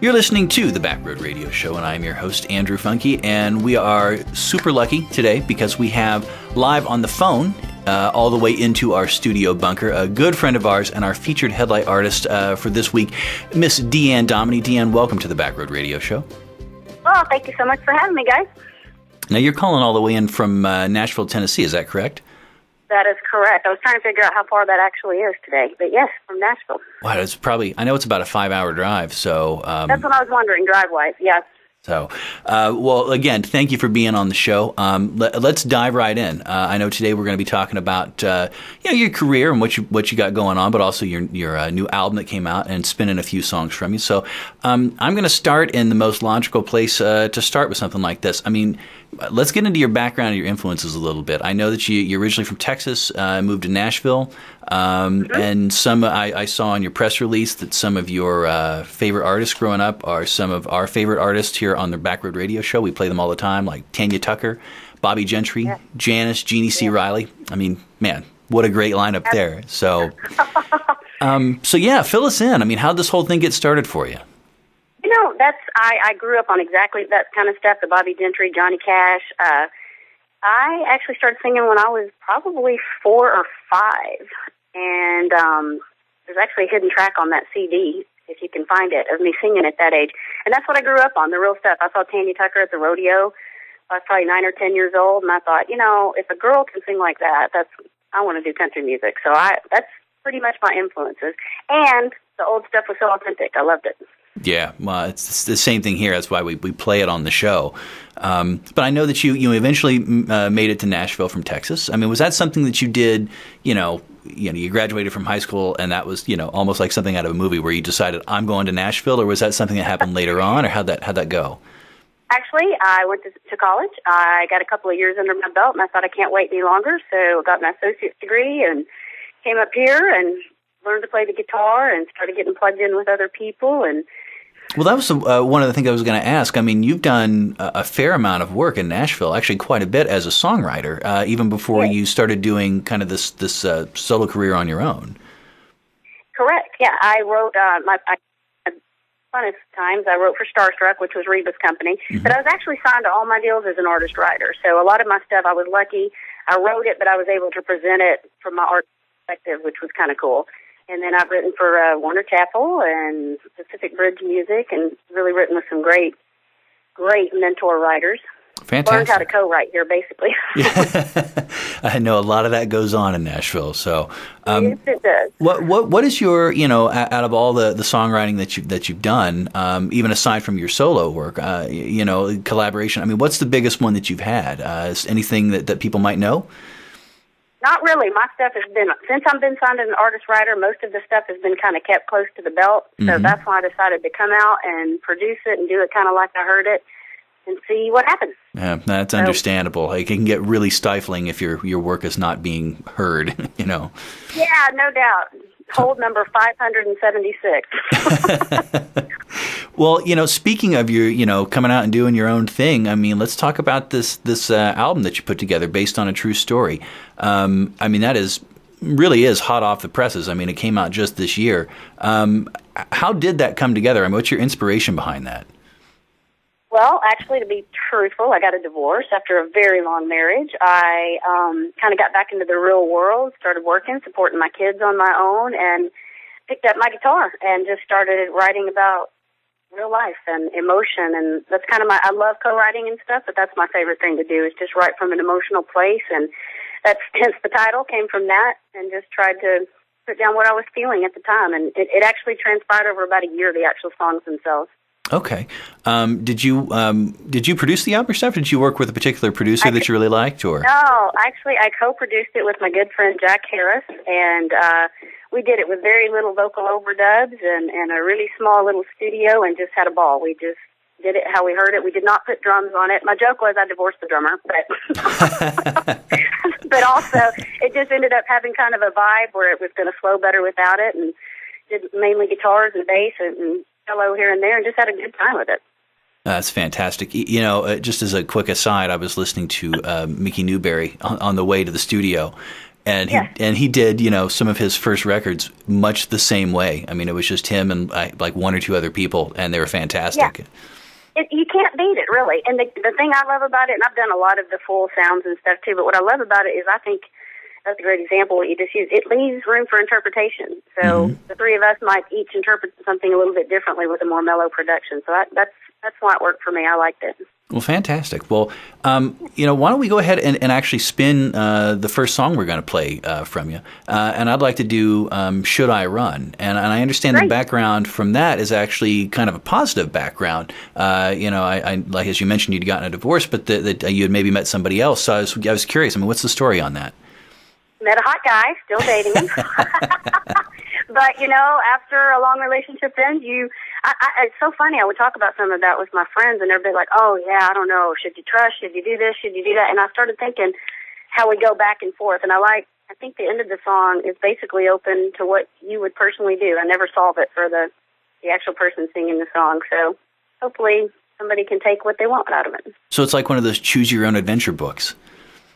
You're listening to the Backroad Radio Show, and I'm your host, Andrew Funky, and we are super lucky today because we have live on the phone, all the way into our studio bunker, a good friend of ours and our featured headlight artist for this week, Miss DeeAnn Dominy. DeeAnn, welcome to the Backroad Radio Show. Well, thank you so much for having me, guys. Now, you're calling all the way in from Nashville, Tennessee, is that correct? That is correct. I was trying to figure out how far that actually is today, but yes, from Nashville. Wow, it's probably, I know it's about a 5-hour drive, so... That's what I was wondering, drive-wise, yes. So, well, again, thank you for being on the show. Let's dive right in. I know today we're going to be talking about your career and what you got going on, but also your new album that came out and spinning a few songs from you. So, I'm going to start in the most logical place to start with something like this. I mean, let's get into your background and your influences a little bit. I know that you're originally from Texas, moved to Nashville, and I saw in your press release that some of your favorite artists growing up are some of our favorite artists here on the Backroad Radio Show. We play them all the time, like Tanya Tucker, Bobby Gentry, yeah. Janice, Jeannie C. Riley. I mean, man, what a great lineup there. So, so yeah, fill us in. I mean, how'd this whole thing get started for you? You know, I grew up on exactly that kind of stuff, the Bobby Gentry, Johnny Cash. I actually started singing when I was probably 4 or 5, and there's actually a hidden track on that CD, if you can find it, of me singing at that age. And that's what I grew up on, the real stuff. I saw Tanya Tucker at the rodeo. I was probably 9 or 10 years old, and I thought, if a girl can sing like that, I want to do country music. So that's pretty much my influences. And the old stuff was so authentic. I loved it. Yeah, well, it's the same thing here. That's why we play it on the show. But I know that you eventually made it to Nashville from Texas. I mean, was that something that you did, you graduated from high school and that was, almost like something out of a movie where you decided, I'm going to Nashville, or was that something that happened later on, or how'd that go? Actually, I went to college. I got a couple of years under my belt, and I thought I can't wait any longer, so I got my associate's degree and came up here and learned to play the guitar and started getting plugged in with other people. And well, that was one of the things I was going to ask. I mean, you've done a fair amount of work in Nashville, actually quite a bit as a songwriter, even before you started doing kind of this solo career on your own. Correct. Yeah, I wrote my funnest times. I wrote for Starstruck, which was Reba's company, but I was actually signed to all my deals as an artist-writer. So a lot of my stuff, I was lucky. I wrote it, but I was able to present it from my art perspective, which was kind of cool. And then I've written for Warner Chappell and Pacific Bridge Music, and really written with some great mentor writers. Fantastic. Learned how to co-write here, basically. Yeah. I know a lot of that goes on in Nashville. So, yes, it does. What is your, out of all the songwriting that you've done, even aside from your solo work, collaboration? I mean, what's the biggest one that you've had? Anything that people might know? Not really. My stuff has been, since I've been signed as an artist-writer, most of the stuff has been kind of kept close to the belt. So that's why I decided to come out and produce it and do it kind of like I heard it and see what happens. Yeah, that's understandable. Like, it can get really stifling if your work is not being heard, Yeah, no doubt. Hold number 576. Well, speaking of your, coming out and doing your own thing, I mean, let's talk about this album that you put together based on a true story. I mean, that really is hot off the presses. I mean, it came out just this year. How did that come together? I mean, what's your inspiration behind that? Well, actually, to be truthful, I got a divorce after a very long marriage. I kind of got back into the real world, started working, supporting my kids on my own, and picked up my guitar and just started writing about real life and emotion. And that's kind of I love co-writing and stuff, but that's my favorite thing to do is just write from an emotional place. And that's hence the title came from that, and just tried to put down what I was feeling at the time. And it actually transpired over about a year, the actual songs themselves. Okay. Did you produce the album yourself? Did you work with a particular producer that you really liked, or? No, actually, I co-produced it with my good friend Jack Harris, and we did it with very little vocal overdubs and a really small little studio, and just had a ball. We just did it how we heard it. We did not put drums on it. My joke was I divorced the drummer, but but also it just ended up having kind of a vibe where it was going to flow better without it, and did mainly guitars and bass and cello here and there, and just had a good time with it. That's fantastic. Just as a quick aside, I was listening to Mickey Newberry on the way to the studio, And he did, some of his first records much the same way. I mean, it was just him and like one or two other people, and they were fantastic. Yeah. You can't beat it, really. And the thing I love about it, and I've done a lot of the full sounds and stuff too, but what I love about it is I think that's a great example what you just used. It leaves room for interpretation. So the three of us might each interpret something a little bit differently with a more mellow production. So that's why it worked for me. I liked it. Well, fantastic. Well, why don't we go ahead and actually spin the first song we're going to play from you? And I'd like to do Should I Run? And I understand the background from that is actually kind of a positive background. I like, as you mentioned, you'd gotten a divorce, but that you had maybe met somebody else. So I was curious. I mean, what's the story on that? Met a hot guy, still dating him. But, after a long relationship ends, it's so funny. I would talk about some of that with my friends, and they'd be like, oh, yeah, I don't know. Should you trust? Should you do this? Should you do that? And I started thinking how we go back and forth. And I think the end of the song is basically open to what you would personally do. I never solve it for the actual person singing the song. So hopefully somebody can take what they want out of it. So it's like one of those choose-your-own-adventure books.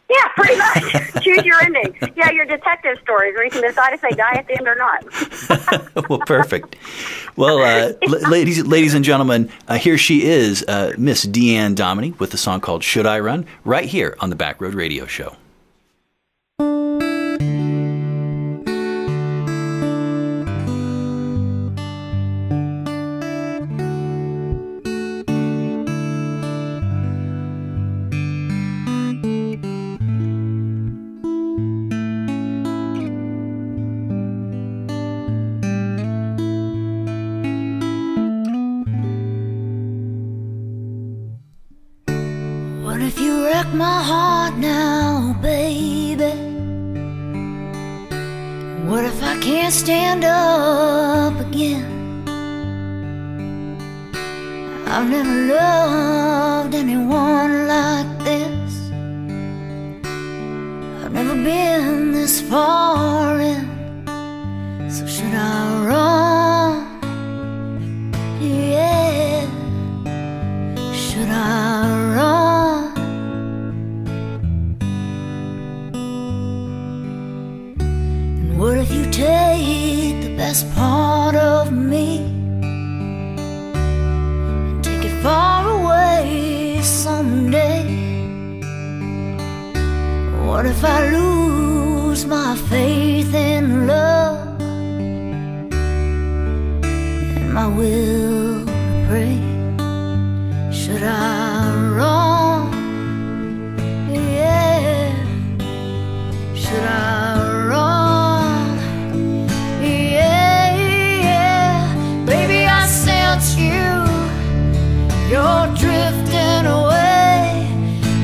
Yeah, pretty much. Choose your ending. Yeah, your detective stories where you can decide if they die at the end or not. Well, perfect. Well, ladies and gentlemen, here she is, Miss DeeAnn Dominy with the song called Should I Run? Right here on the Backroad Radio Show. What if you wreck my heart now, baby? What if I can't stand up again? I've never loved anyone like this. I've never been this far in. So should I run? Yeah. Should I run? What if you take the best part of me and take it far away someday? What if I lose my faith in love and my will to pray? Should I run? Yeah. Should I run? You're drifting away.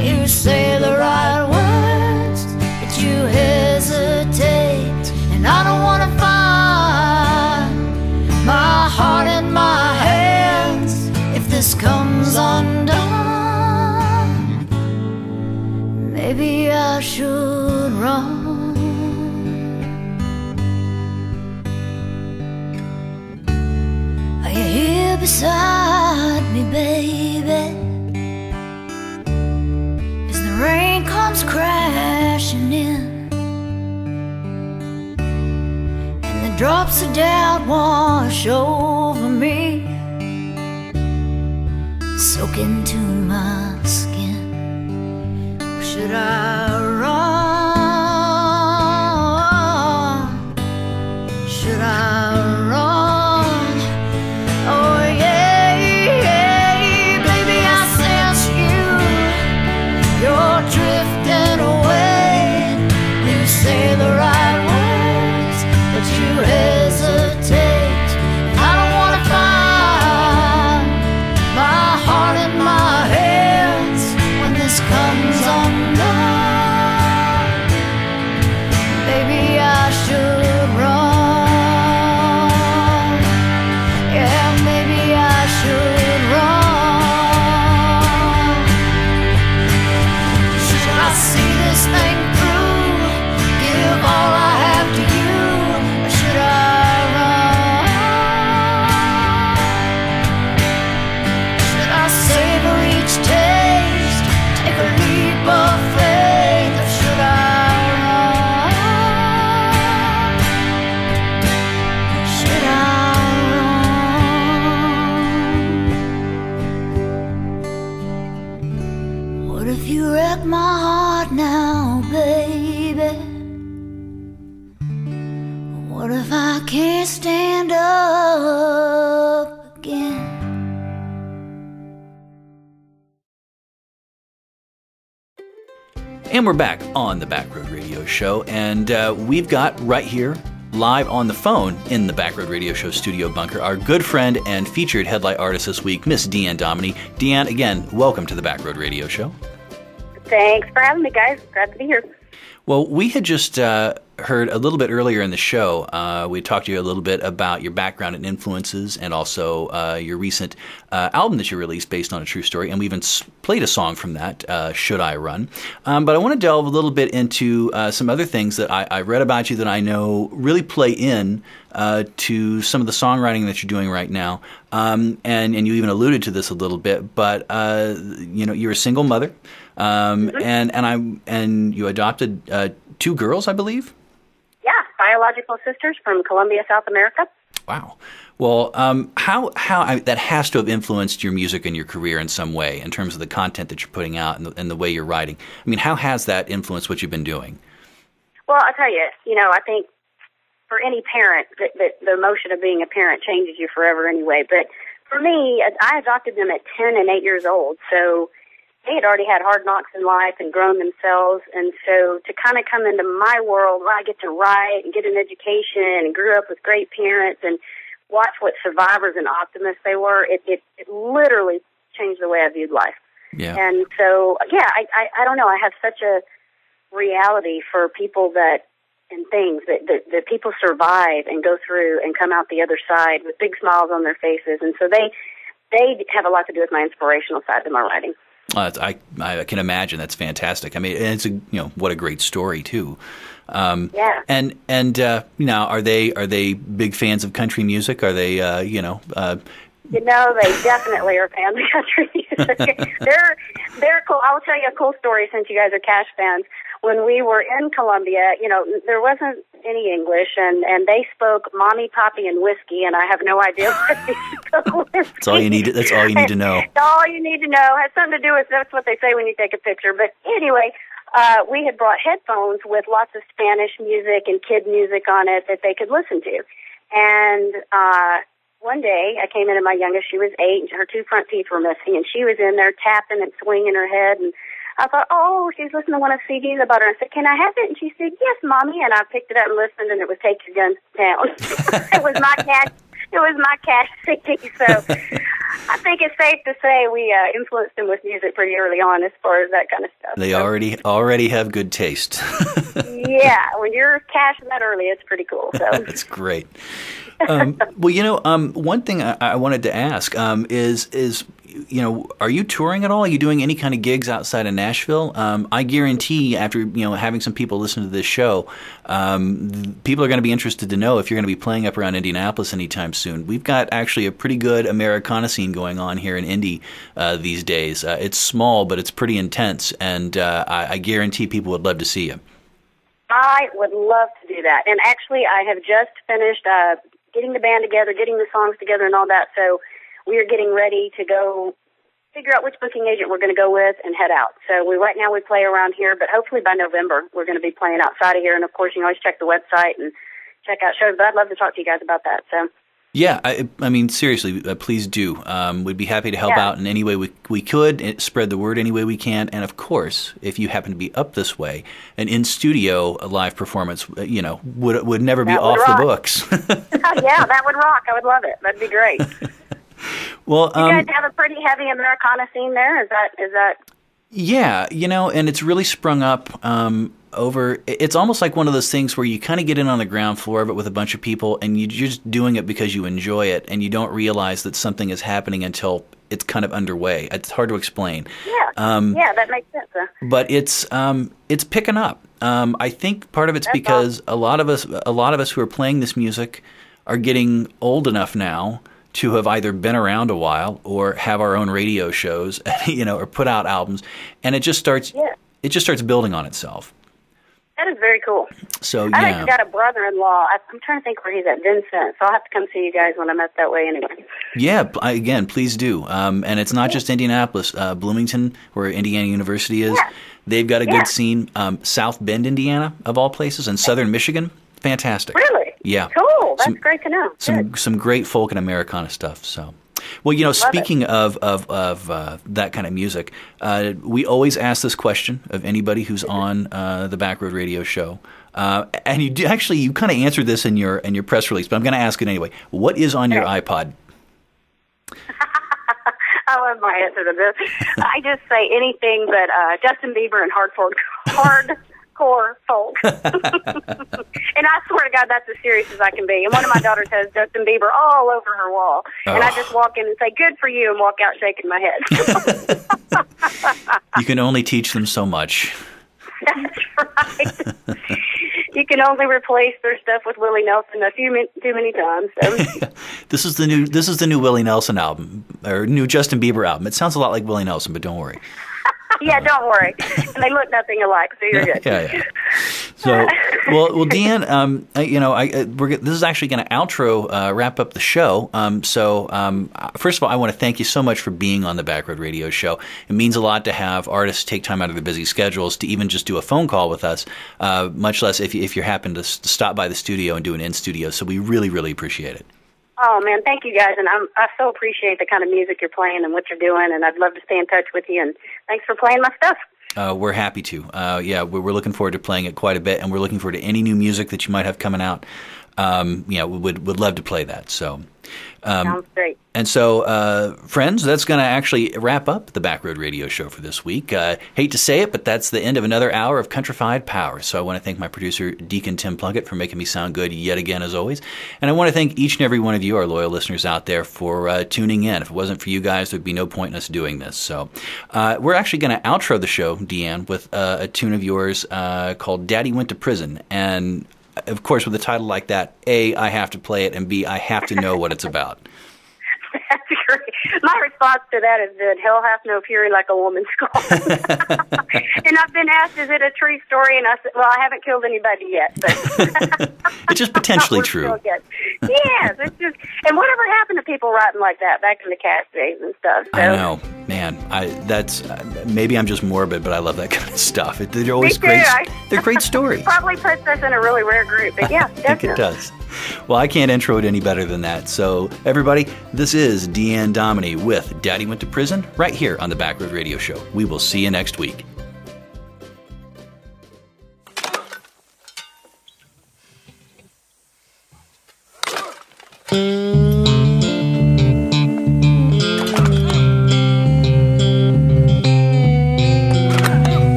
You say the right words, but you hesitate. And I don't want to find my heart in my hands if this comes undone. Maybe I should run. Are you here beside me, baby? As the rain comes crashing in and the drops of doubt wash over me, soak into my skin. Or should I run? Should I run? Drifting away. You say the right words, but you hesitate. I don't want to find my heart in my hands when this comes undone. What if I can't stand up again? And we're back on the Backroad Radio Show, and we've got right here, live on the phone in the Backroad Radio Show studio bunker, our good friend and featured headlight artist this week, Miss DeeAnn Dominy. DeeAnn, again, welcome to the Backroad Radio Show. Thanks for having me, guys. Glad to be here. Well, we had just heard a little bit earlier in the show, we talked to you a little bit about your background and influences and also your recent album that you released based on a true story, and we even played a song from that, Should I Run? But I want to delve a little bit into some other things that I read about you that I know really play in to some of the songwriting that you're doing right now. And you even alluded to this a little bit, but you're a single mother. And you adopted 2 girls, I believe? Yeah, biological sisters from Colombia, South America. Wow. Well, how that has to have influenced your music and your career in some way in terms of the content that you're putting out and the way you're writing. I mean, how has that influenced what you've been doing? Well, I'll tell you, I think for any parent, the emotion of being a parent changes you forever anyway. But for me, I adopted them at 10 and 8 years old, so they had already had hard knocks in life and grown themselves, and so to kind of come into my world where I get to write and get an education and grew up with great parents and watch what survivors and optimists they were, it literally changed the way I viewed life. Yeah. And so, yeah, I don't know, I have such a reality for people and things that people survive and go through and come out the other side with big smiles on their faces, and so they have a lot to do with my inspirational side of my writing. I can imagine. That's fantastic. I mean, and it's what a great story too. Yeah. And now are they big fans of country music? Are they they definitely are fans of country music. They're cool. I'll tell you a cool story since you guys are Cash fans. When we were in Colombia, there wasn't any English, and they spoke mommy, poppy, and whiskey, and I have no idea what they spoke whiskey. That's all you need. That's all you need to know. That's all you need to know. It has something to do with, that's what they say when you take a picture. But anyway, we had brought headphones with lots of Spanish music and kid music on it that they could listen to. And one day, I came in and my youngest, she was 8, and her 2 front teeth were missing, and she was in there tapping and swinging her head, and I thought, she's listening to one of CDs about her. I said, can I have it? And she said, yes, Mommy. And I picked it up and listened, and it was Take Your Guns Down. It was my cash CD. So I think it's safe to say we influenced them with music pretty early on as far as that kind of stuff. They already have good taste. Yeah, when you're Cash that early, it's pretty cool. So that's great. One thing I wanted to ask is are you touring at all? Are you doing any kind of gigs outside of Nashville? I guarantee after having some people listen to this show, people are going to be interested to know if you're going to be playing up around Indianapolis anytime soon. We've got actually a pretty good Americana scene going on here in Indy these days. It's small, but it's pretty intense, and I guarantee people would love to see you. I would love to do that. And actually, I have just finished getting the band together, getting the songs together and all that, so we are getting ready to go figure out which booking agent we're going to go with and head out. So right now we play around here, but hopefully by November we're going to be playing outside of here. And, of course, you can always check the website and check out shows. But I'd love to talk to you guys about that. So. Yeah, I mean, seriously, please do. We'd be happy to help out in any way we could, spread the word any way we can. And, of course, if you happen to be up this way, an in-studio live performance, would never be off the books. Yeah, that would rock. I would love it. That'd be great. Well, you guys have a pretty heavy Americana scene there. Is that? Yeah, and it's really sprung up over. It's almost like one of those things where you kind of get in on the ground floor of it with a bunch of people, and you're just doing it because you enjoy it, and you don't realize that something is happening until it's kind of underway. It's hard to explain. Yeah, that makes sense. But it's picking up. I think part of it's because a lot of us who are playing this music are getting old enough now to have either been around a while or have our own radio shows, or put out albums, and it just starts building on itself. That is very cool. So I actually got a brother-in-law. I'm trying to think where he's at, Vincent. So I'll have to come see you guys when I'm up that way anyway. Yeah, again, please do. And it's not just Indianapolis. Bloomington, where Indiana University is, they've got a good scene. South Bend, Indiana, of all places, and southern Michigan, fantastic. Really? Yeah. Cool. That's great to know. Some great folk and Americana stuff. So, well, speaking of that kind of music, we always ask this question of anybody who's on the Backroad Radio Show, and you kind of answered this in your press release, but I'm going to ask it anyway. What is on your iPod? I love my answer to this. I just say anything but Justin Bieber and hardcore folk. And I swear to God, that's as serious as I can be. And one of my daughters has Justin Bieber all over her wall. And I just walk in and say, good for you, and walk out shaking my head. You can only teach them so much. That's right. You can only replace their stuff with Willie Nelson too many times. So. This is the new Willie Nelson album, or new Justin Bieber album. It sounds a lot like Willie Nelson, but don't worry. Yeah, don't worry. And they look nothing alike, so you're good. Yeah. So, well, DeeAnn, this is actually going to outro wrap up the show. First of all, I want to thank you so much for being on the Backroad Radio Show. It means a lot to have artists take time out of their busy schedules to even just do a phone call with us, much less if you happen to stop by the studio and do an in-studio. So we really, really appreciate it. Oh, man, thank you, guys, and I so appreciate the kind of music you're playing and what you're doing, and I'd love to stay in touch with you, and thanks for playing my stuff. We're happy to. We're looking forward to playing it quite a bit, and we're looking forward to any new music that you might have coming out. We would love to play that. So, sounds great. And so, friends, that's going to actually wrap up the Backroad Radio Show for this week. Hate to say it, but that's the end of another hour of Countrified Power. So I want to thank my producer, Deacon Tim Plunkett, for making me sound good yet again, as always. And I want to thank each and every one of you, our loyal listeners out there, for tuning in. If it wasn't for you guys, there'd be no point in us doing this. So we're actually going to outro the show, DeeAnn, with a tune of yours called Daddy Went to Prison. And of course, with a title like that, A, I have to play it, and B, I have to know what it's about. That's great. My response to that is that hell hath no fury like a woman's scorn. And I've been asked, is it a true story? And I said, well, I haven't killed anybody yet. But it's just potentially true. Yes, it's just, and whatever happened to people writing like that back in the Cass days and stuff? So. I know, man. That's maybe I'm just morbid, but I love that kind of stuff. They're always great. They're great stories. Probably puts us in a really rare group, but yeah, definitely. I think it does. Well, I can't intro it any better than that. So, everybody, this is DeeAnn Dominy with Daddy Went to Prison right here on the Backroad Radio Show. We will see you next week.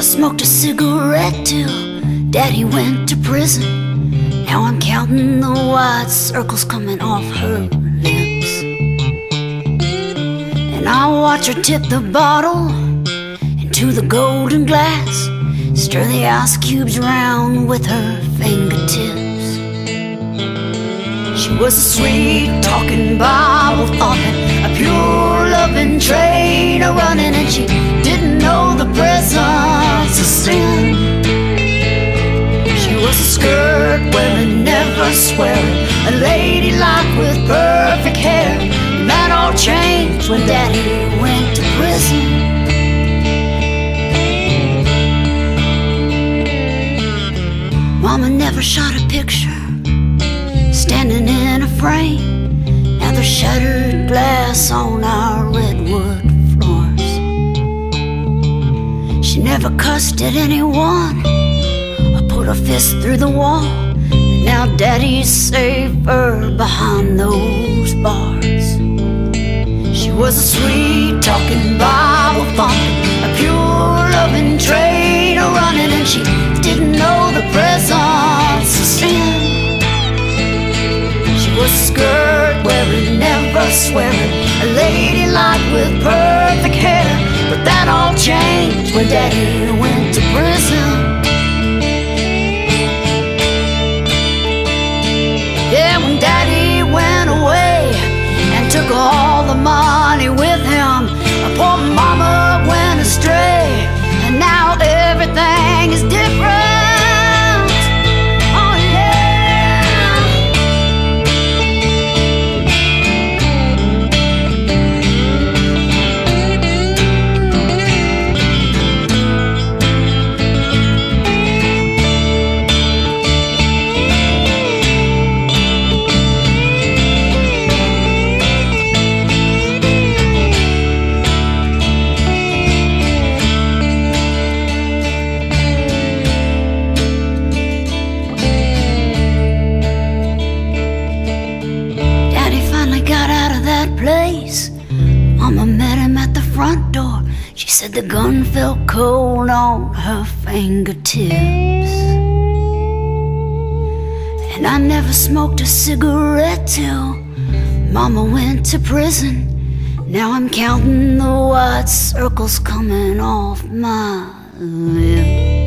Smoked a cigarette till Daddy went to prison. Now I'm counting the white circles coming off her lips, and I watch her tip the bottle into the golden glass, stir the ice cubes round with her fingertips. She was a sweet talking Bible thumping, a pure loving train a running, and she didn't know the presence of sin. She was a skirt wearing, never swearing, a ladylike with perfect hair. And that all changed when Daddy went to prison. Mama never shot a picture standing in a frame. Now there's shattered glass on our redwood floors. She never cussed at anyone or put her fist through the wall. And now Daddy's safer behind those bars. She was a sweet talking Bible thumping, a pure loving train a running, and she didn't know the presence of sin. She was a skirt wearing, never swearing, a ladylike with perfect hair. But that all changed when Daddy went to prison. Yeah, when Daddy went away and took all the money with him, poor Mama went astray, and now everything is different. Oh yeah. said the gun felt cold on her fingertips. And I never smoked a cigarette till Mama went to prison. Now I'm counting the white circles coming off my lips.